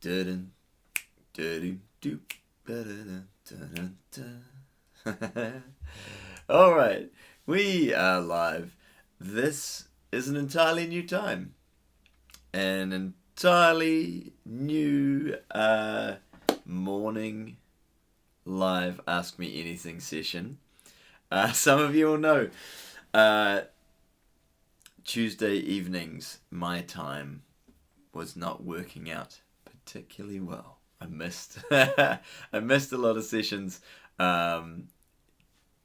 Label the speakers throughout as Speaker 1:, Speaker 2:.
Speaker 1: Dun, dun, dun, dun, dun, dun, dun. All right, we are live. This is an entirely new time, an entirely new morning live Ask Me Anything session. Some of you will know Tuesday evenings, my time was not working out particularly well. I missed I missed a lot of sessions.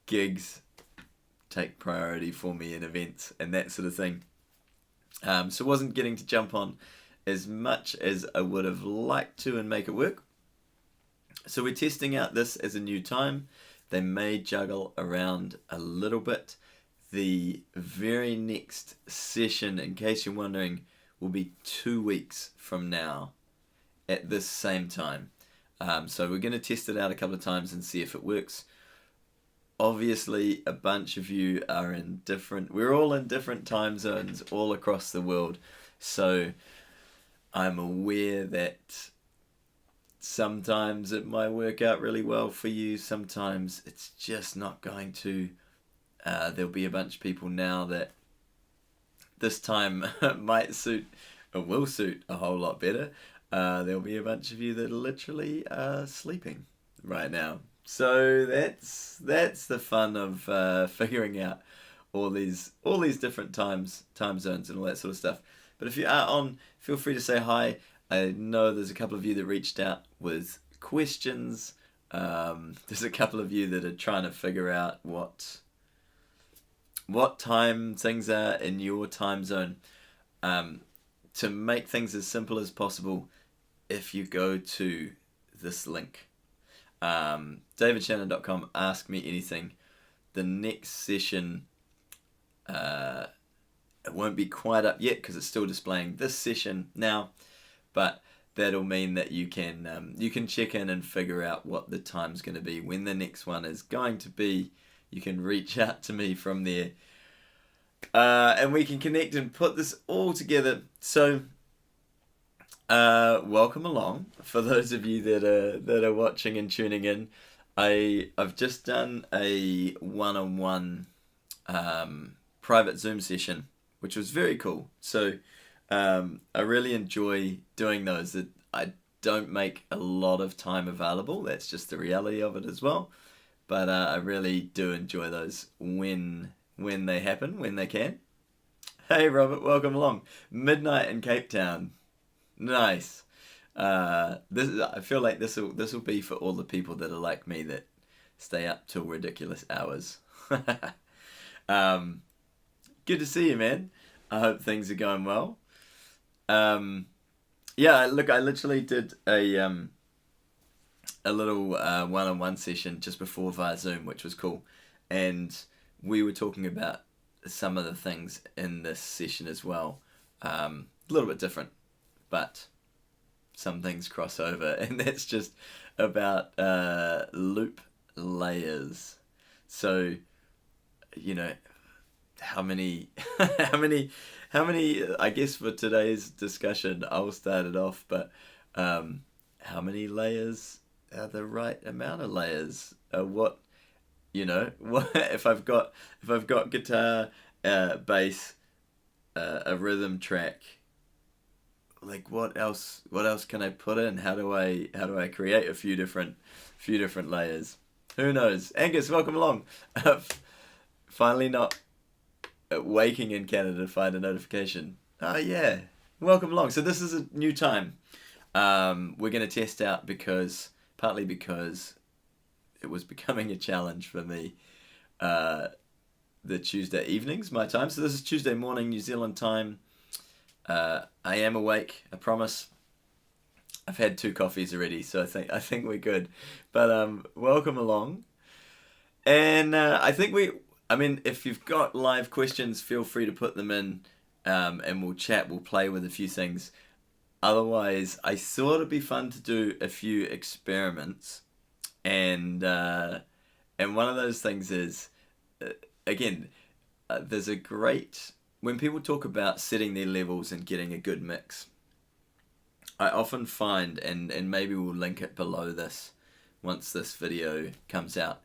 Speaker 1: Gigs take priority for me in events and that sort of thing. So wasn't getting to jump on as much as I would have liked to and make it work. So we're testing out this as a new time. They may juggle around a little bit. The very next session, in case you're wondering, will be 2 weeks from now at this same time. So we're going to test it out a couple of times and see if it works. Obviously, a bunch of you are in we're all in different time zones all across the world. So I'm aware that sometimes it might work out really well for you. Sometimes it's just not going to. There'll be a bunch of people now that this time might suit or will suit a whole lot better. There'll be a bunch of you that literally are sleeping right now. So that's the fun of figuring out all these different time zones and all that sort of stuff. But if you are on, feel free to say hi. I know there's a couple of you that reached out with questions. There's a couple of you that are trying to figure out what time things are in your time zone. To make things as simple as possible, if you go to this link, davidshannon.com, ask me anything. The next session, it won't be quite up yet because it's still displaying this session now, but that'll mean that you can check in and figure out what the time's going to be when the next one is going to be. You can reach out to me from there, and we can connect and put this all together. So, welcome along for those of you that are watching and tuning in. I've just done a one-on-one private Zoom session, which was very cool. So, I really enjoy doing those. I don't make a lot of time available. That's just the reality of it as well. But I really do enjoy those when they happen, when they can. Hey Robert, welcome along. Midnight in Cape Town. Nice. I feel like this will be for all the people that are like me that stay up till ridiculous hours. Good to see you, man. I hope things are going well. Yeah, look, I literally did a little one-on-one session just before via Zoom, which was cool. And we were talking about some of the things in this session as well. A little bit different, but some things cross over. And that's just about loop layers. So, how many, I guess for today's discussion, I'll start it off, but how many layers are the right amount of layers? What if I've got guitar, bass, a rhythm track, like what else can I put in? How do I create a few different layers? Who knows? Angus, welcome along. Finally not waking in Canada to find a notification. Oh yeah, welcome along. So this is a new time. We're going to test out partly because it was becoming a challenge for me, the Tuesday evenings, my time. So this is Tuesday morning, New Zealand time. I am awake, I promise. I've had 2 coffees already, so I think we're good. But welcome along. And if you've got live questions, feel free to put them in, and we'll chat, we'll play with a few things. Otherwise, I thought it'd be fun to do a few experiments, and one of those things is, there's a great, when people talk about setting their levels and getting a good mix, I often find, and maybe we'll link it below this once this video comes out,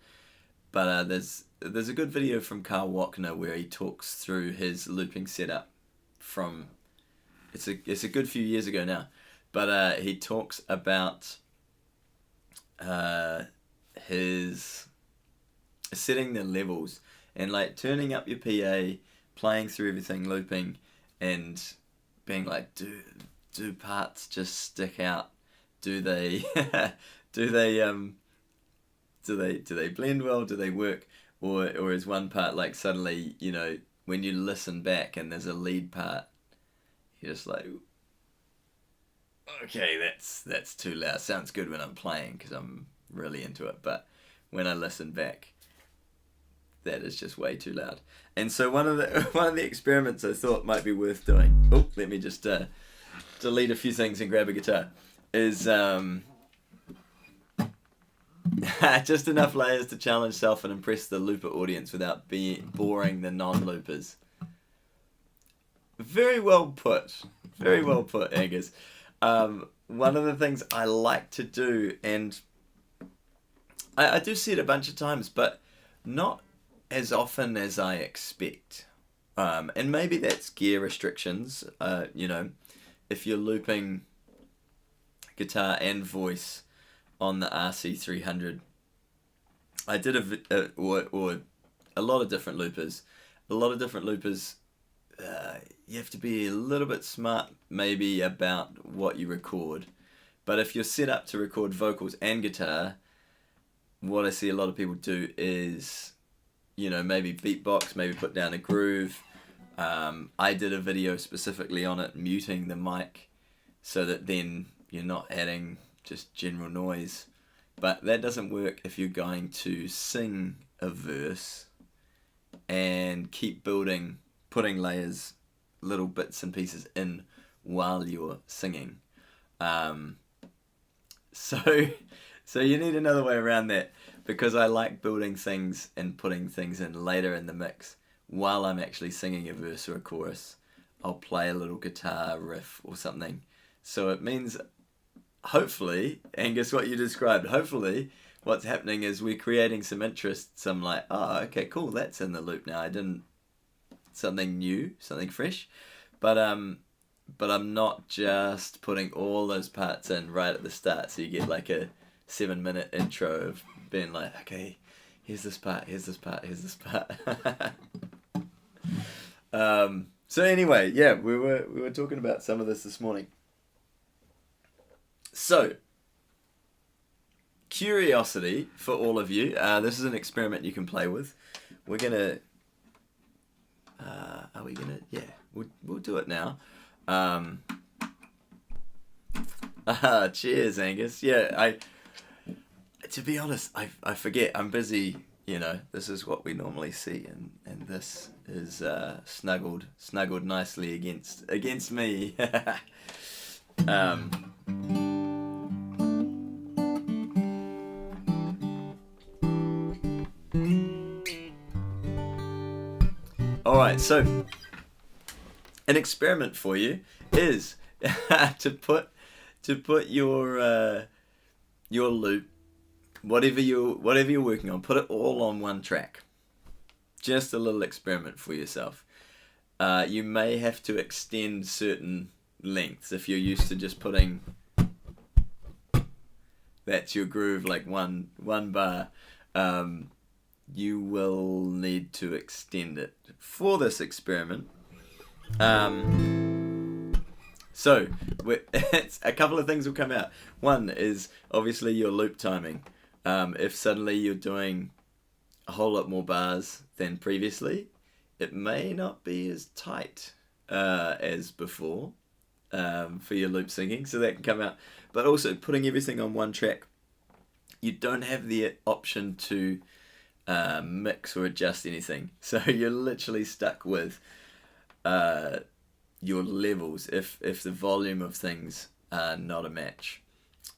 Speaker 1: but there's a good video from Carl Wachner where he talks through his looping setup from, it's a good few years ago now, but he talks about his setting the levels and like turning up your PA, playing through everything, looping, and being like, do parts just stick out? Do they do they do they blend well? Do they work? Or is one part like suddenly, you know, when you listen back and there's a lead part, you're just like, okay, that's too loud. Sounds good when I'm playing because I'm really into it, but when I listen back, that is just way too loud. And so one of the experiments I thought might be worth doing. Oh, let me just delete a few things and grab a guitar. Is just enough layers to challenge self and impress the looper audience without boring the non-loopers. Very well put. Very well put, Angus. One of the things I like to do, and I do see it a bunch of times, but not as often as I expect. And maybe that's gear restrictions. You know, if you're looping guitar and voice on the RC300, I did or a lot of different loopers. A lot of different loopers, you have to be a little bit smart maybe about what you record. But if you're set up to record vocals and guitar, what I see a lot of people do is, you know, maybe beatbox, maybe put down a groove. I did a video specifically on it, muting the mic so that then you're not adding just general noise. But that doesn't work if you're going to sing a verse and keep building, putting layers, little bits and pieces in while you're singing. So you need another way around that, because I like building things and putting things in later in the mix while I'm actually singing a verse or a chorus. I'll play a little guitar riff or something. So it means, hopefully, Angus, what you described, hopefully what's happening is we're creating some interest, some like, oh, okay, cool, that's in the loop now. I didn't, something new, something fresh. But I'm not just putting all those parts in right at the start, so you get like a 7-minute intro of being like, okay, here's this part, here's this part, here's this part. So anyway, yeah, we were talking about some of this morning. So, curiosity for all of you. This is an experiment you can play with. We're gonna. Are we gonna? Yeah, we'll do it now. Cheers, Angus. Yeah, to be honest, I forget. I'm busy. You know, this is what we normally see, and this is snuggled nicely against me. All right, so an experiment for you is to put your loop, whatever you're working on, put it all on one track. Just a little experiment for yourself. You may have to extend certain lengths if you're used to just putting, that's your groove, like one bar. You will need to extend it for this experiment. So it's a couple of things will come out. One is obviously your loop timing. If suddenly you're doing a whole lot more bars than previously, it may not be as tight as before for your loop singing, so that can come out. But also putting everything on one track, you don't have the option to mix or adjust anything, so you're literally stuck with your levels if the volume of things are not a match,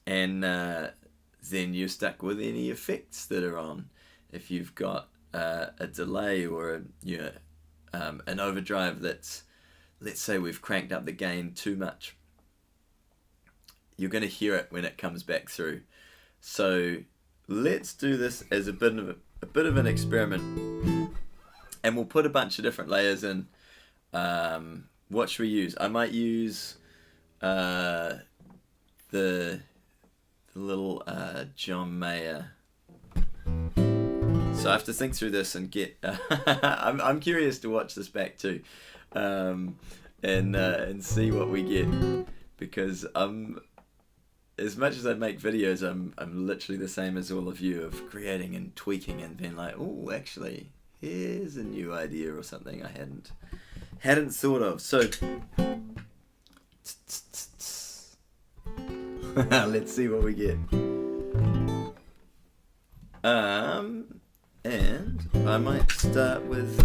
Speaker 1: and then you're stuck with any effects that are on. If you've got a delay or an overdrive that's, let's say we've cranked up the gain too much, you're going to hear it when it comes back through. So let's do this as a bit of an experiment, and we'll put a bunch of different layers in. What should we use? I might use the little John Mayer. So I have to think through this and get. I'm curious to watch this back too, and see what we get, because as much as I make videos, I'm literally the same as all of you, of creating and tweaking and being like, oh, actually, here's a new idea or something I hadn't thought of. So let's see what we get. And I might start with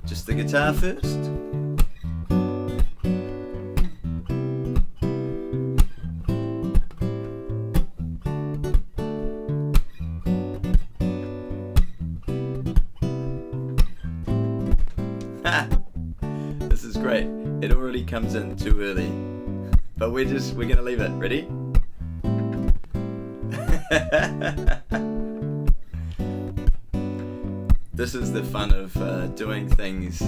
Speaker 1: just the guitar first. This is great. It already comes in too early, but we're gonna leave it. Ready? This is the fun of doing things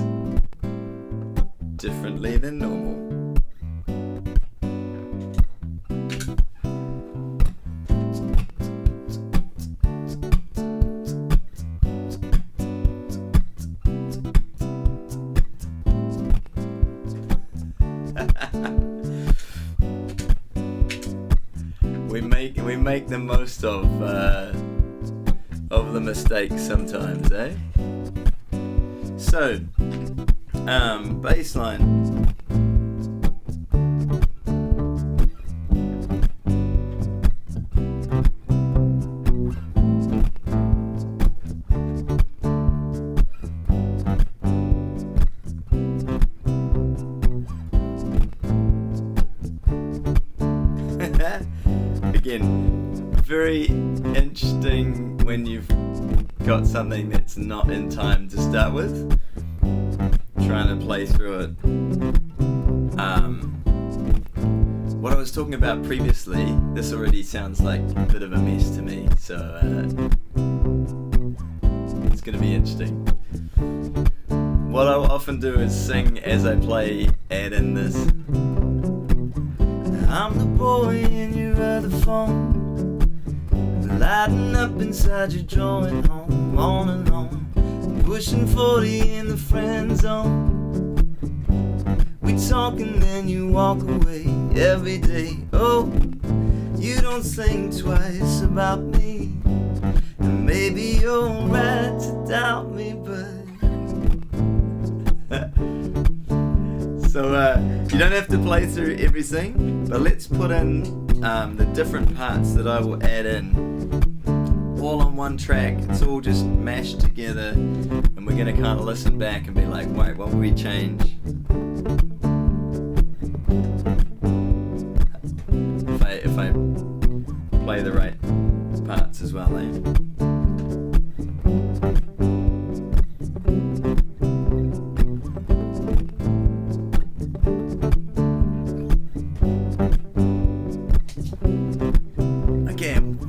Speaker 1: differently than normal. We make the most of the mistakes sometimes, eh? So, bass line. Again, very interesting when you've got something that's not in time to start with, trying to play through it. What I was talking about previously, this already sounds like a bit of a mess to me, so it's going to be interesting. What I'll often do is sing as I play, add in this. I'm the boy in your other phone, lighting up inside your drawing home, on and on, pushing 40 in the friend zone. We talk and then you walk away every day. Oh, you don't think twice about me, and maybe you're right to doubt me, but so you don't have to play through everything, but let's put in the different parts that I will add in all on one track. It's all just mashed together, and we're gonna kind of listen back and be like, wait, what will we change? If I play the right parts as well, eh?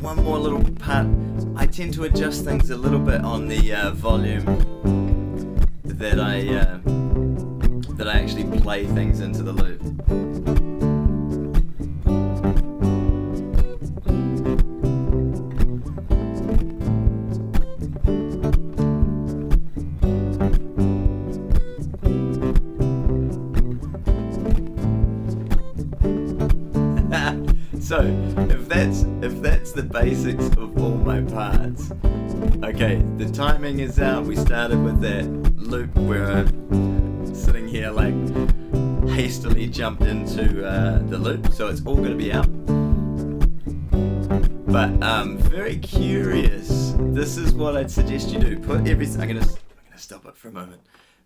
Speaker 1: One more little part. I tend to adjust things a little bit on the volume that I actually play things into the loop. So, if that's the basics of all my parts, okay, the timing is out. We started with that loop where I'm sitting here like hastily jumped into the loop, so it's all going to be out. But I'm very curious. This is what I'd suggest you do. Put everything. I'm gonna stop it for a moment.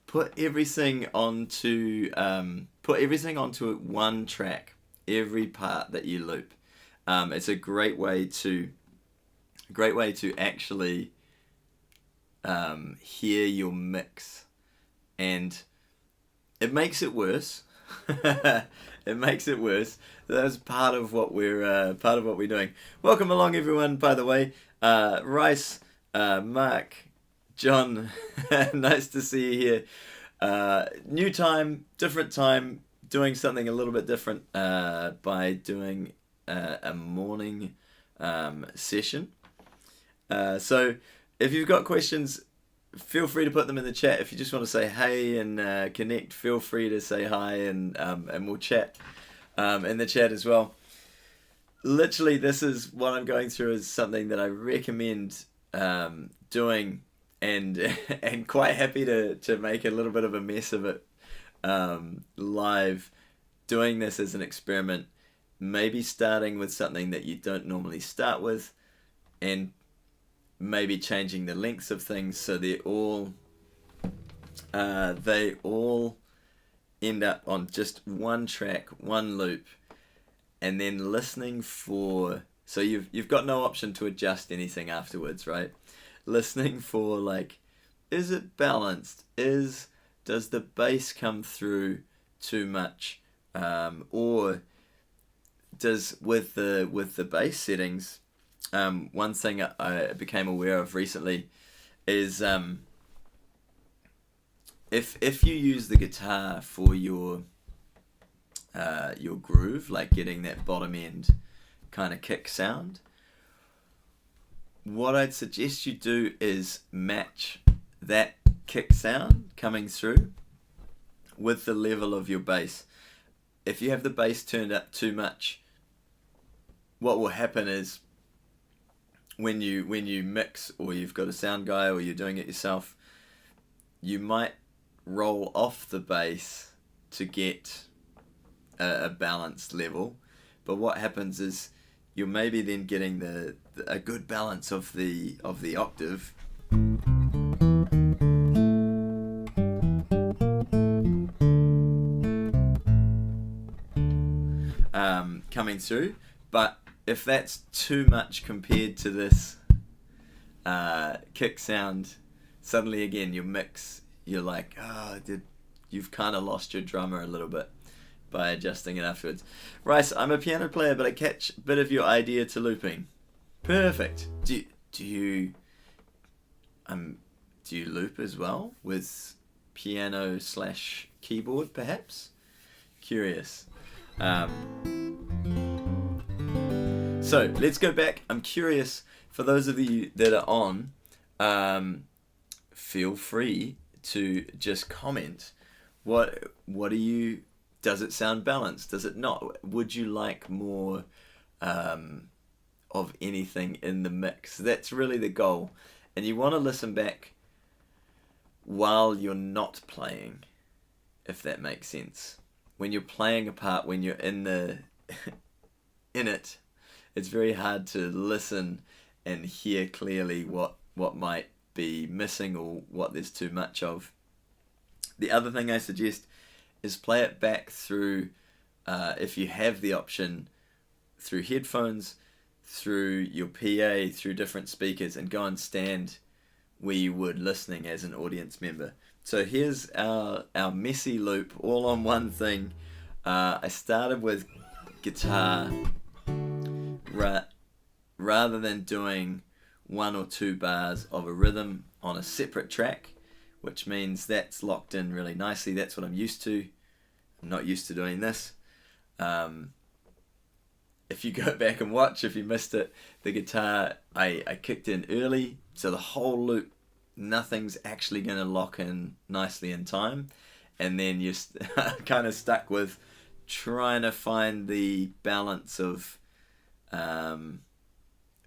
Speaker 1: Put everything onto one track. Every part that you loop. It's a great way to actually hear your mix, and it makes it worse It makes it worse. That's part of what we're doing. Welcome along, everyone. By the way, Rice, Mark, John, nice to see you here. New time, different time, doing something a little bit different by doing a morning session. So if you've got questions, feel free to put them in the chat. If you just want to say hey and connect, feel free to say hi and we'll chat in the chat as well. Literally, this is what I'm going through is something that I recommend doing, and quite happy to make a little bit of a mess of it live, doing this as an experiment, maybe starting with something that you don't normally start with, and maybe changing the lengths of things so they all end up on just one track, one loop, and then listening for, so you've got no option to adjust anything afterwards, right? Listening for, like, is it balanced? Does the bass come through too much? Or does with the bass settings, one thing I became aware of recently is if you use the guitar for your groove, like getting that bottom end kind of kick sound, what I'd suggest you do is match that kick sound coming through with the level of your bass. If you have the bass turned up too much, what will happen is when you mix, or you've got a sound guy, or you're doing it yourself, you might roll off the bass to get a balanced level. But what happens is you're maybe then getting a good balance of the octave, coming through. But if that's too much compared to this kick sound, suddenly again your mix, you're like, you've kind of lost your drummer a little bit by adjusting it afterwards. Rice, I'm a piano player, but I catch a bit of your idea to looping. Perfect. Do you loop as well with piano / keyboard, perhaps? Curious. So let's go back. I'm curious, for those of you that are on, feel free to just comment. What do you? Does it sound balanced? Does it not? Would you like more of anything in the mix? That's really the goal, and you want to listen back while you're not playing, if that makes sense. When you're playing a part, when you're in it, it's very hard to listen and hear clearly what might be missing or what there's too much of. The other thing I suggest is play it back through, if you have the option, through headphones, through your PA, through different speakers, and go and stand where you would listening as an audience member. So here's our messy loop all on one thing. I started with guitar, rather than doing 1 or 2 bars of a rhythm on a separate track, which means that's locked in really nicely. That's what I'm used to. I'm not used to doing this. If you go back and watch, if you missed it, the guitar, I kicked in early, so the whole loop, nothing's actually going to lock in nicely in time. And then you're kind of stuck with trying to find the balance of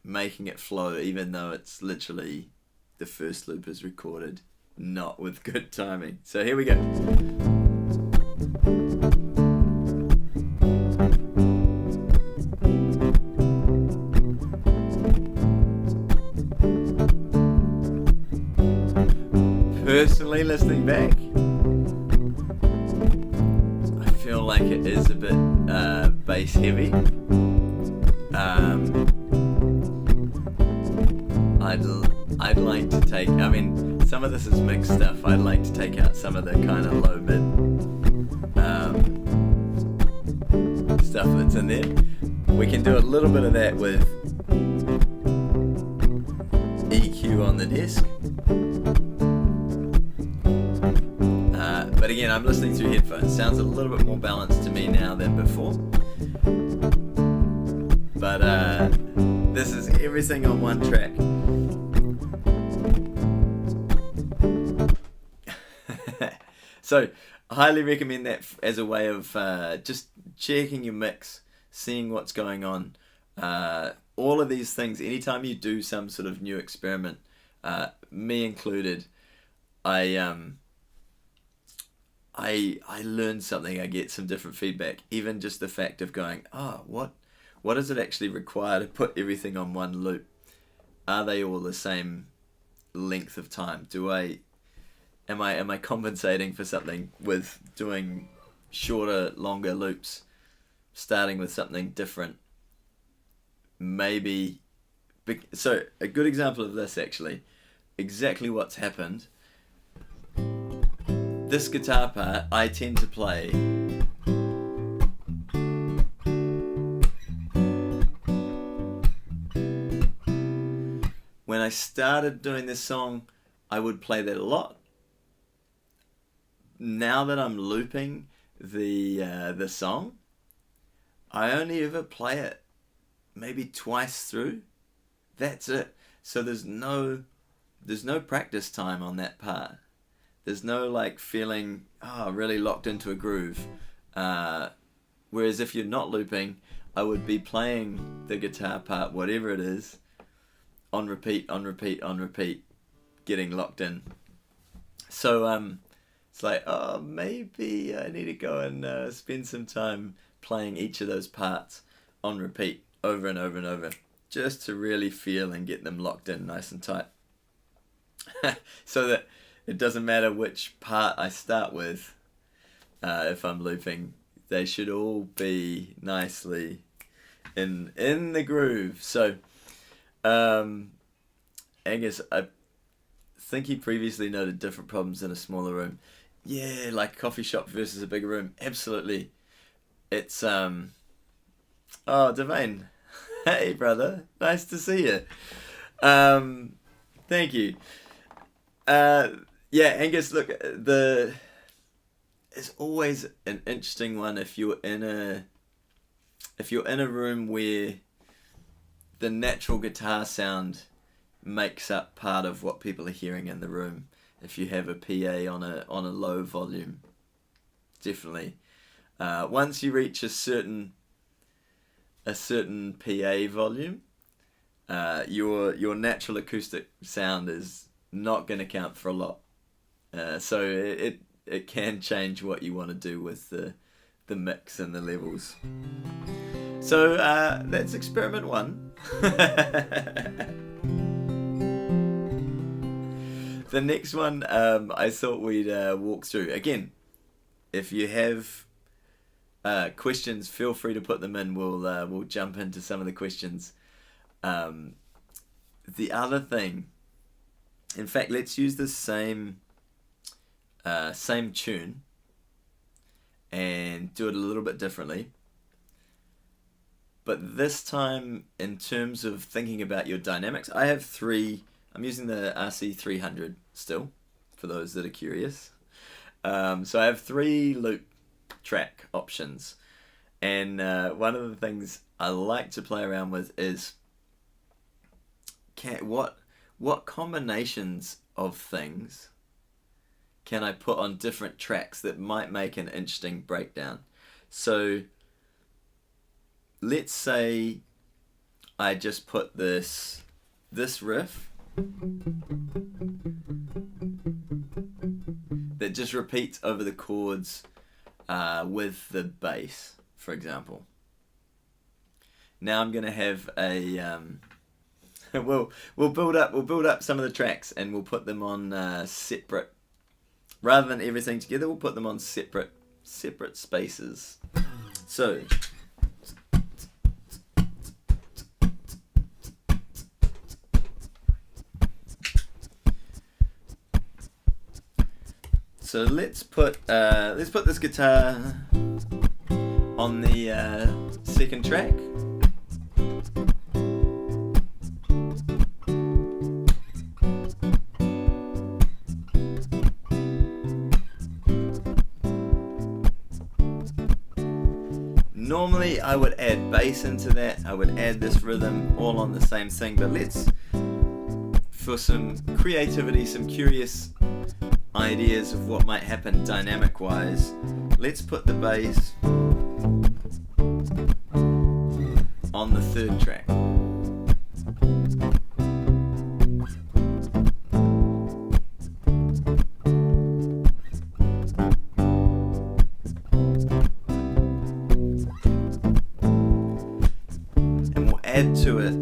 Speaker 1: making it flow, even though it's literally the first loop is recorded not with good timing. So here we go. Personally, listening back, I feel like it is a bit bass heavy. I'd like to take, some of this is mixed stuff. I'd like to take out some of the kind of low mid stuff that's in there. We can do a little bit of that with EQ on the desk. But again, I'm listening through headphones. Sounds a little bit more balanced to me now than before. But this is everything on one track. So, I highly recommend that as a way of just checking your mix, seeing what's going on. All of these things, anytime you do some sort of new experiment, me included, I learn something, I get some different feedback. Even just the fact of going, what does it actually require to put everything on one loop? Are they all the same length of time? Am I compensating for something with doing shorter, longer loops, starting with something different? Maybe. So a good example of this, actually, exactly what's happened. This guitar part I tend to play when I started doing this song, I would play that a lot. Now that I'm looping the song, I only ever play it maybe twice through. That's it. So there's no practice time on that part. There's no like feeling really locked into a groove. Whereas if you're not looping, I would be playing the guitar part, whatever it is, on repeat, getting locked in. So it's like, maybe I need to go and spend some time playing each of those parts on repeat over and over and over, just to really feel and get them locked in nice and tight. So that it doesn't matter which part I start with, if I'm looping, they should all be nicely in the groove. So, Angus, I think he previously noted different problems in a smaller room. Yeah, like a coffee shop versus a bigger room. Absolutely. It's Devane. Hey brother, nice to see you. Thank you. Yeah, Angus, look, it's always an interesting one if you're in a room where the natural guitar sound makes up part of what people are hearing in the room. If you have a PA on a low volume, definitely. Once you reach a certain PA volume, your natural acoustic sound is not going to count for a lot. So it can change what you want to do with the mix and the levels. So that's experiment 1. The next one I thought we'd walk through. Again, if you have questions, feel free to put them in. We'll jump into some of the questions. The other thing, in fact, let's use the same tune and do it a little bit differently. But this time, in terms of thinking about your dynamics, I have 3. I'm using the RC300 still, for those that are curious. So I have 3 loop track options. And one of the things I like to play around with is what combinations of things can I put on different tracks that might make an interesting breakdown. So let's say I just put this riff that just repeats over the chords with the bass, for example. Now I'm gonna have a we'll build up some of the tracks and we'll put them on separate, rather than everything together. We'll put them on separate spaces. So let's put this guitar on the second track. Normally I would add bass into that, I would add this rhythm all on the same thing, but let's, for some creativity, some curious ideas of what might happen dynamic wise, let's put the bass on the third track. And we'll add to it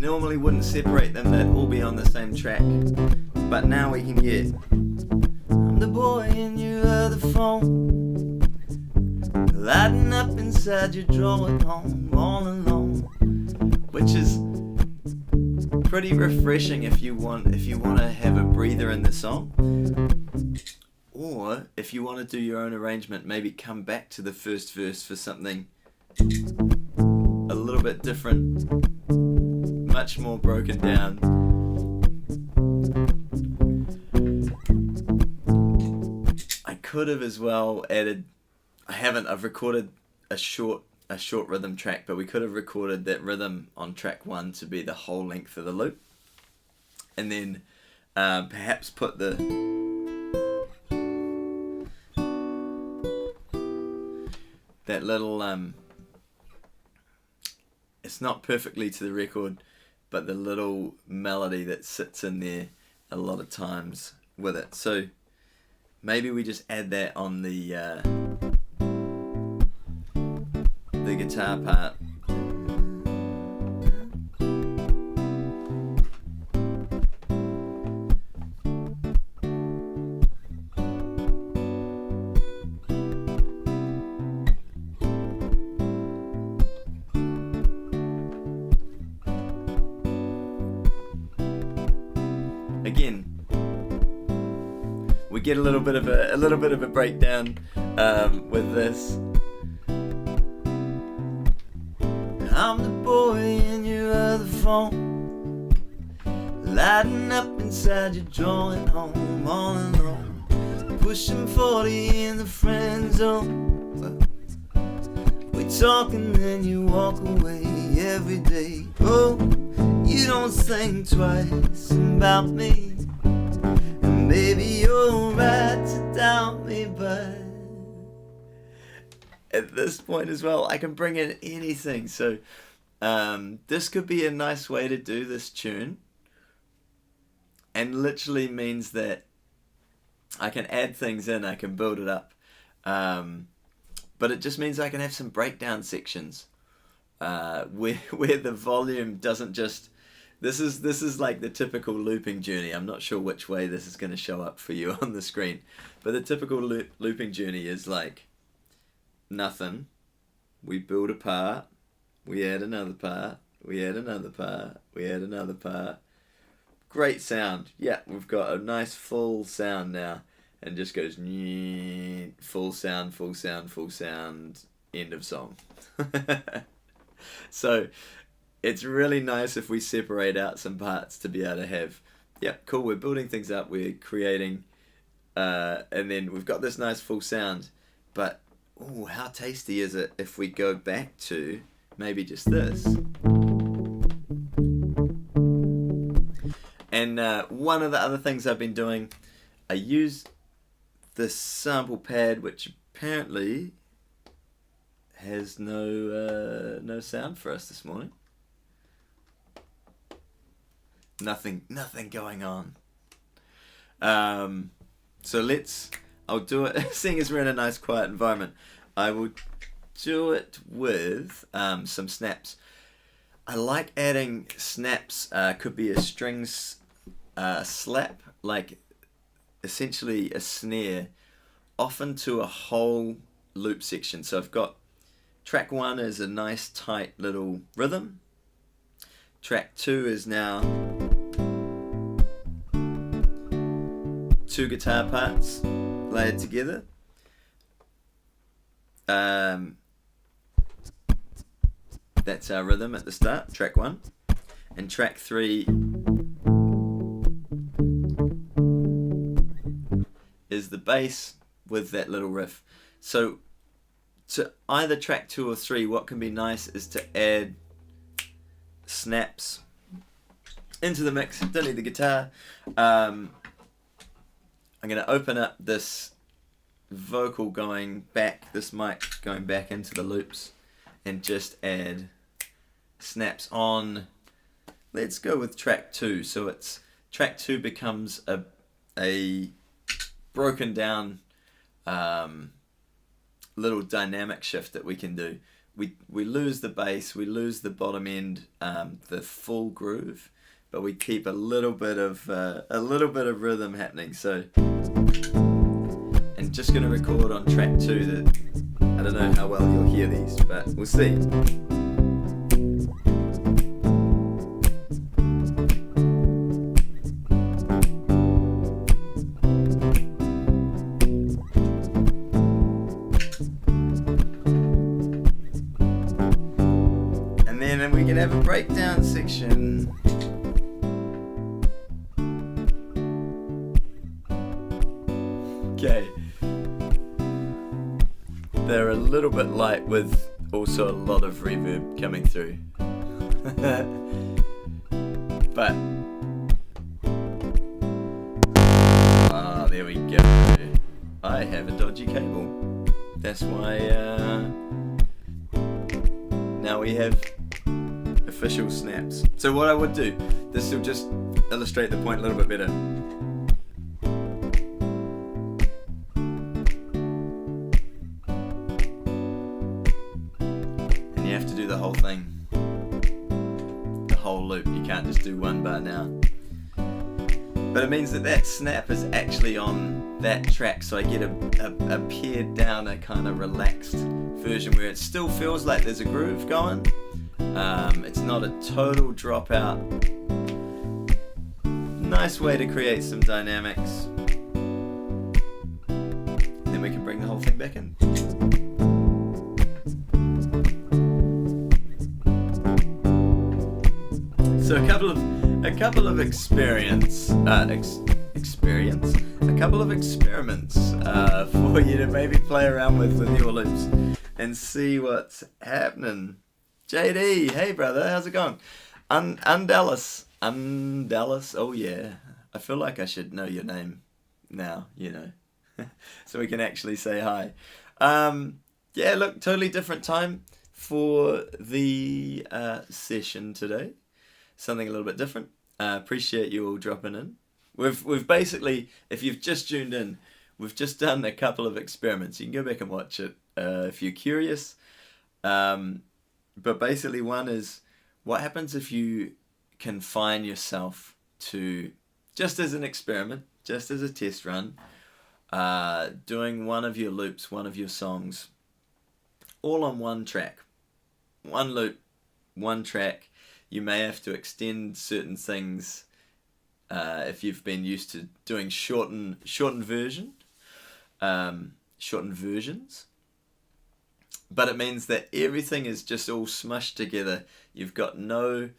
Speaker 1: normally wouldn't separate them, they'd all be on the same track, but now we can get I'm the boy and you are the phone, lighting up inside your drawer at home all alone, which is pretty refreshing if you want to have a breather in the song, or if you want to do your own arrangement, maybe come back to the first verse for something a little bit different, much more broken down. I could have as well added, I've recorded a short rhythm track, but we could have recorded that rhythm on track 1 to be the whole length of the loop, and then perhaps put that little it's not perfectly to the record, but the little melody that sits in there a lot of times with it. So maybe we just add that on the guitar part. Again, we get a little bit of a breakdown with this. I'm the boy and you are the phone, lighting up inside your drawer at home all alone, pushing 40 in the friend zone. We talk and then you walk away every day. Oh, you don't think twice about me, and maybe you're right to doubt me, but at this point as well, I can bring in anything. So this could be a nice way to do this tune, and literally means that I can add things in, I can build it up, but it just means I can have some breakdown sections where the volume doesn't just. This is like the typical looping journey. I'm not sure which way this is going to show up for you on the screen, but the typical looping journey is like nothing. We build a part, we add another part, we add another part, we add another part. Great sound. Yeah, we've got a nice full sound now, and just goes full sound, full sound, full sound, end of song. So it's really nice if we separate out some parts to be able to have, yep, cool, we're building things up, we're creating, and then we've got this nice full sound, but ooh, how tasty is it if we go back to maybe just this. And one of the other things I've been doing, I use this sample pad, which apparently has no sound for us this morning. Nothing going on. So I'll do it, seeing as we're in a nice quiet environment, I will do it with some snaps. I like adding snaps, could be a strings slap, like essentially a snare, often to a whole loop section. So I've got Track 1 is a nice tight little rhythm. Track 2 is now 2 guitar parts layered together. That's our rhythm at the start, track 1. And track 3 is the bass with that little riff. So to either track 2 or 3, what can be nice is to add snaps into the mix. Don't need the guitar. I'm going to open up this vocal going back, this mic going back into the loops, and just add snaps on. Let's go with track 2. So it's track 2 becomes a broken down little dynamic shift that we can do. We lose the bass, we lose the bottom end, the full groove, but we keep a little bit of rhythm happening. So, and just gonna record on track 2 that I don't know how well you'll hear these, but we'll see. And then we can have a breakdown section. Okay. They're a little bit light with also a lot of reverb coming through. But there we go. I have a dodgy cable. That's why now we have official snaps. So what I would do, this will just illustrate the point a little bit better. And you have to do the whole thing. The whole loop. You can't just do one bar now. But it means that that snap is actually on that track, so I get a pared down, a kind of relaxed version where it still feels like there's a groove going. It's not a total dropout. Nice way to create some dynamics. Then we can bring the whole thing back in. So a couple of experiments for you to maybe play around with your loops and see what's happening. JD, hey brother, how's it going? Dallas, oh yeah. I feel like I should know your name now, you know, so we can actually say hi. Yeah, look, totally different time for the session today. Something a little bit different. Appreciate you all dropping in. We've basically, if you've just tuned in, we've just done a couple of experiments. You can go back and watch it if you're curious. But basically one is, what happens if you confine yourself to, just as an experiment, just as a test run, doing one of your loops, one of your songs, all on one track. One loop, one track. You may have to extend certain things if you've been used to doing shortened versions. But it means that everything is just all smushed together. You've got no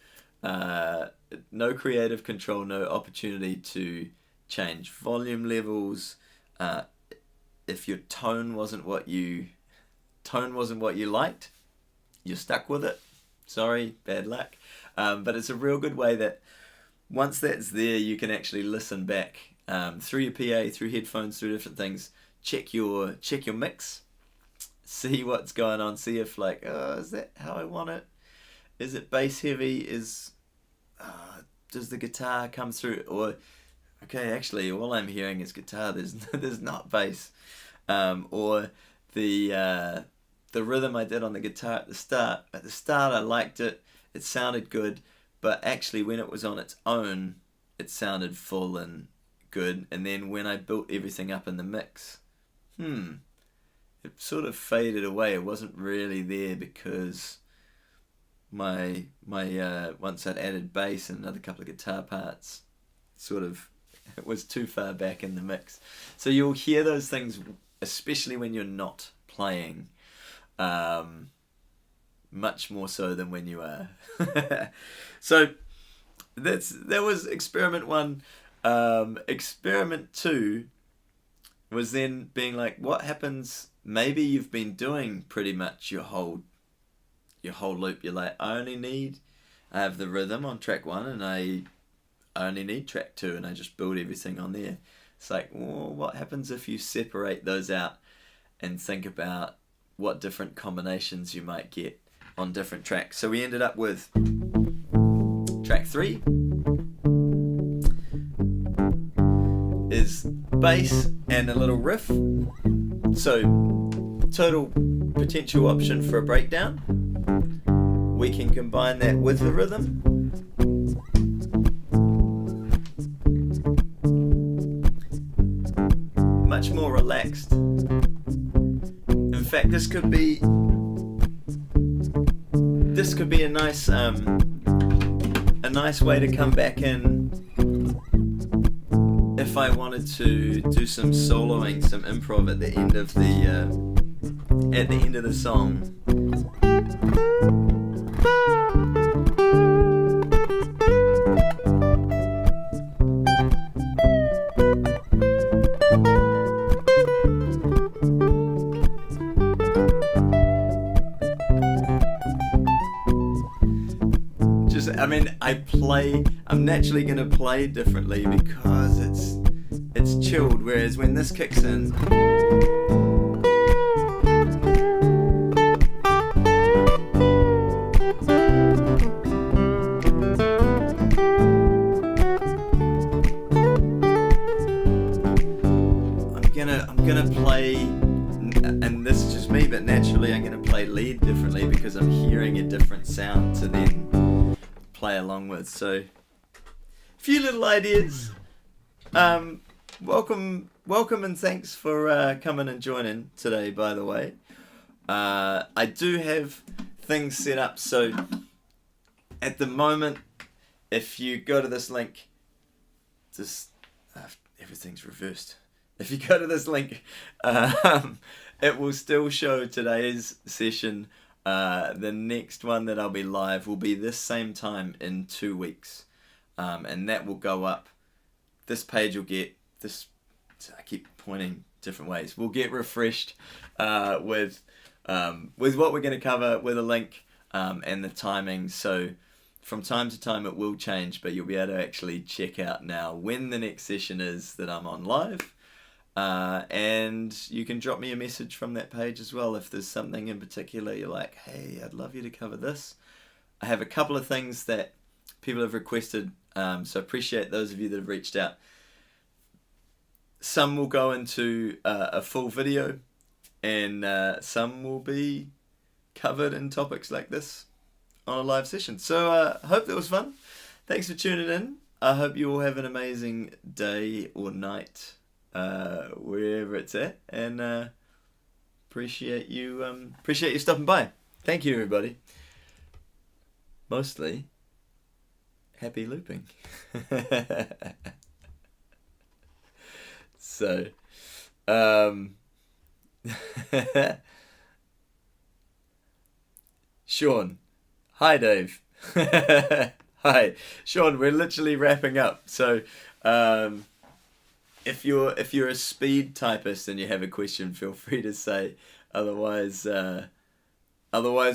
Speaker 1: creative control, no opportunity to change volume levels. If your tone wasn't what you liked, you're stuck with it. Sorry, bad luck. But it's a real good way that once that's there, you can actually listen back through your PA, through headphones, through different things. Check your mix. See what's going on. See if like, is that how I want it? Is it bass heavy? Does the guitar come through? Or okay, actually, all I'm hearing is guitar. There's not bass. Or the rhythm I did on the guitar at the start. At the start, I liked it. It sounded good, but actually, when it was on its own, it sounded full and good. And then when I built everything up in the mix, it sort of faded away. It wasn't really there because my once I'd added bass and another couple of guitar parts, sort of it was too far back in the mix. So you'll hear those things, especially when you're not playing, much more so than when you are. So that was experiment 1. Experiment 2 was then being like, what happens? Maybe you've been doing pretty much your whole loop. You're like, I have the rhythm on track 1 and I only need track 2, and I just build everything on there. It's like, well, what happens if you separate those out and think about what different combinations you might get on different tracks? So we ended up with track 3 is bass and a little riff. So total potential option for a breakdown. We can combine that with the rhythm. Much more relaxed. In fact, this could be a nice way to come back in if I wanted to do some soloing, some improv at the end of the song. I'm naturally going to play differently because it's chilled, whereas when this kicks in, I'm gonna play, and this is just me, but naturally I'm gonna play lead differently because I'm hearing a different sound to then play along with. So a few little ideas. Welcome and thanks for coming and joining today, by the way. I do have things set up, so at the moment, if you go to this link, everything's reversed. If you go to this link, it will still show today's session. The next one that I'll be live will be this same time in 2 weeks. And that will go up. This page will get this. I keep pointing different ways. We'll get refreshed with what we're going to cover, with a link and the timing. So from time to time it will change, but you'll be able to actually check out now when the next session is that I'm on live. And you can drop me a message from that page as well if there's something in particular you're like, hey, I'd love you to cover this. I have a couple of things that people have requested, so appreciate those of you that have reached out. Some will go into a full video, and some will be covered in topics like this on a live session. So I hope that was fun. Thanks for tuning in. I hope you all have an amazing day or night, wherever it's at, and appreciate you stopping by. Thank you, everybody. Mostly happy looping. So Sean, hi Dave. Hi Sean, we're literally wrapping up, so if you're a speed typist and you have a question, feel free to say. Otherwise we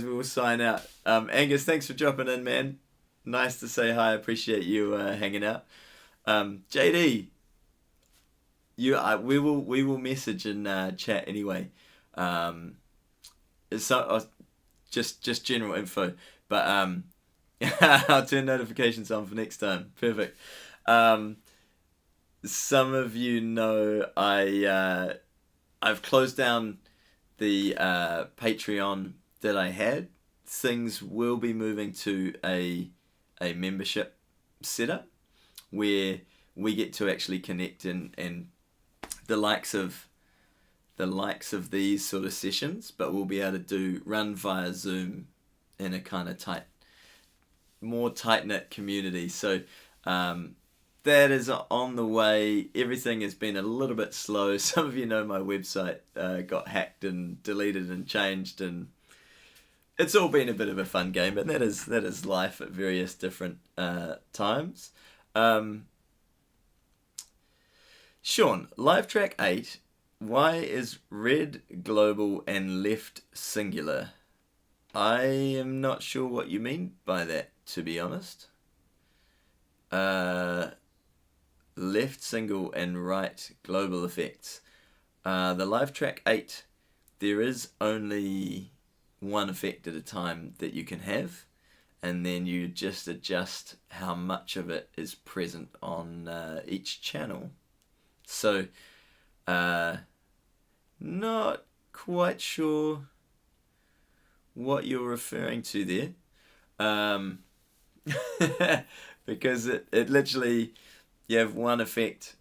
Speaker 1: will sign out. Angus, thanks for dropping in, man. Nice to say hi. Appreciate you hanging out. JD, we will message and chat anyway. Just general info, but I'll turn notifications on for next time. Perfect. Some of you know I've closed down the Patreon that I had. Things will be moving to a membership setup where we get to actually connect and the likes of the likes of these sort of sessions, but we'll be able to run via Zoom in a kind of more tight-knit community. So that is on the way. Everything has been a little bit slow. Some of you know my website got hacked and deleted and changed, and it's all been a bit of a fun game, but that is life at various different times. Sean, live track 8, why is red global and left singular? I am not sure what you mean by that, to be honest. Left single and right global effects. The live track 8, there is only one effect at a time that you can have, and then you just adjust how much of it is present on each channel. So, not quite sure what you're referring to there, because it literally, you have one effect.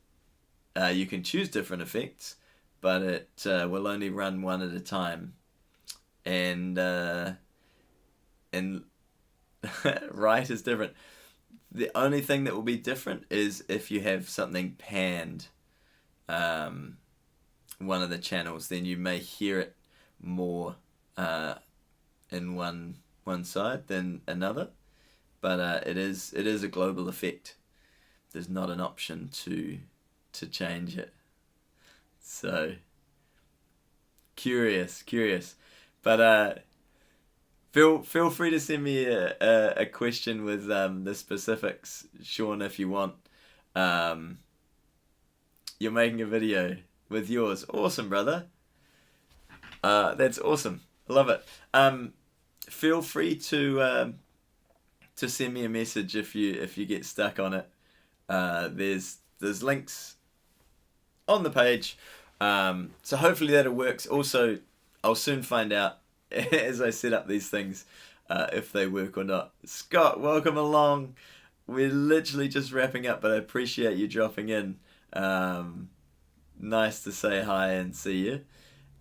Speaker 1: You can choose different effects, but it will only run one at a time, and right is different. The only thing that will be different is if you have something panned, one of the channels, then you may hear it more in one side than another, but it is a global effect. There's not an option to change it. So curious, but feel free to send me a question with the specifics, Sean, if you want. You're making a video with yours. Awesome, brother. That's awesome. I love it. Feel free to send me a message if you get stuck on it. There's links on the page. So hopefully that works. Also, I'll soon find out as I set up these things if they work or not. Scott, welcome along. We're literally just wrapping up, but I appreciate you dropping in. Nice to say hi and see you.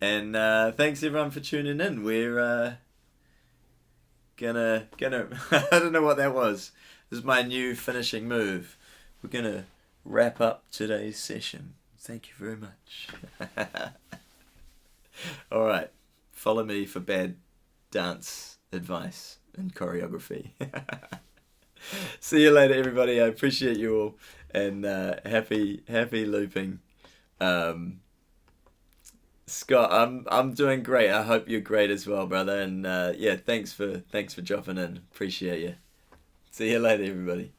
Speaker 1: And thanks everyone for tuning in. We're gonna I don't know what that was. This is my new finishing move. We're gonna wrap up today's session. Thank you very much. Alright, follow me for bad dance advice and choreography. See you later, everybody. I appreciate you all, and happy looping. Scott, I'm doing great. I hope you're great as well, brother. And yeah, thanks for dropping in. Appreciate you. See you later, everybody.